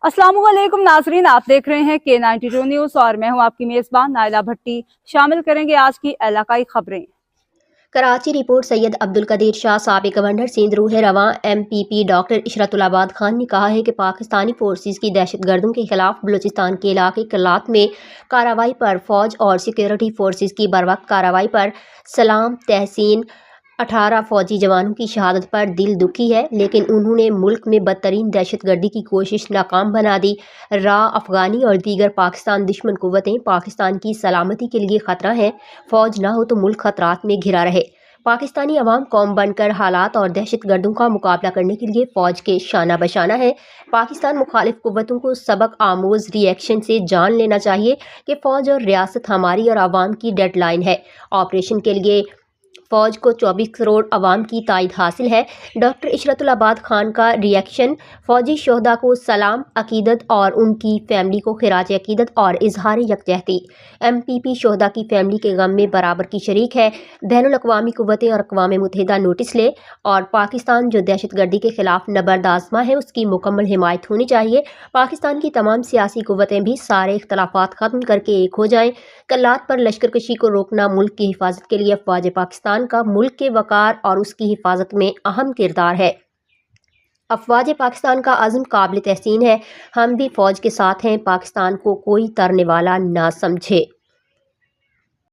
अस्सलाम वालेकुम नाजरीन, आप देख रहे हैं K92 न्यूज़ और मैं हूं आपकी मेज़बान नाइला भट्टी। शामिल करेंगे आज की इलाकाई खबरें। कराची रिपोर्ट। सैयद अब्दुल कदीर शाह साबिक गवर्नर सिंध रूह रवां MPP डॉक्टर इशरतुल्लाबाद खान ने कहा है कि पाकिस्तानी फोर्सेस की दहशतगर्दों के खिलाफ बलूचिस्तान के इलाके कलात में कार्रवाई पर फौज और सिक्योरिटी फोर्सेस की बरवक्त कार्रवाई पर सलाम तहसीन 18 फौजी जवानों की शहादत पर दिल दुखी है, लेकिन उन्होंने मुल्क में बदतरीन दहशतगर्दी की कोशिश नाकाम बना दी। अफगानी और दीगर पाकिस्तान दुश्मन कुव्वतें पाकिस्तान की सलामती के लिए खतरा हैं। फौज ना हो तो मुल्क खतरात में घिरा रहे। पाकिस्तानी अवाम कौम बनकर हालात और दहशतगर्दों का मुकाबला करने के लिए फौज के शाना बशाना है। पाकिस्तान मुखालिफ कुव्वतों को सबक आमोज रिएक्शन से जान लेना चाहिए कि फौज और रियासत हमारी और आवाम की डेडलाइन है। ऑपरेशन के लिए फौज को 24 करोड़ अवाम की तायद हासिल है। डॉक्टर इशरतुल्लाबाद खान का रिएक्शन फौजी शोहदा को सलाम अकीदत और उनकी फैमिली को खिराज अकीदत और इजहार यकजहती। MPP शोहदा की फैमिली के गम में बराबर की शरीक है। बैनुल अक़वामी कुव्वतें और अक़वाम मुत्तहिदा नोटिस ले और पाकिस्तान जो दहशतगर्दी के खिलाफ नबर्द आज़मा है उसकी मुकम्मल हिमायत होनी चाहिए। पाकिस्तान की तमाम सियासी कुव्वतें भी सारे इख्तलाफात ख़त्म करके एक हो जाएँ। कल्लात पर लश्कर कशी को रोकना मुल्क की हिफाजत के लिए अफ़वाज पाकिस्तान का मुल्क के वक़ार और उसकी हिफाजत में अहम किरदार है। अफ़वाज पाकिस्तान का अज़्म काबिल तहसीन है। हम भी फ़ौज के साथ हैं। पाकिस्तान को कोई तरने वाला ना समझे।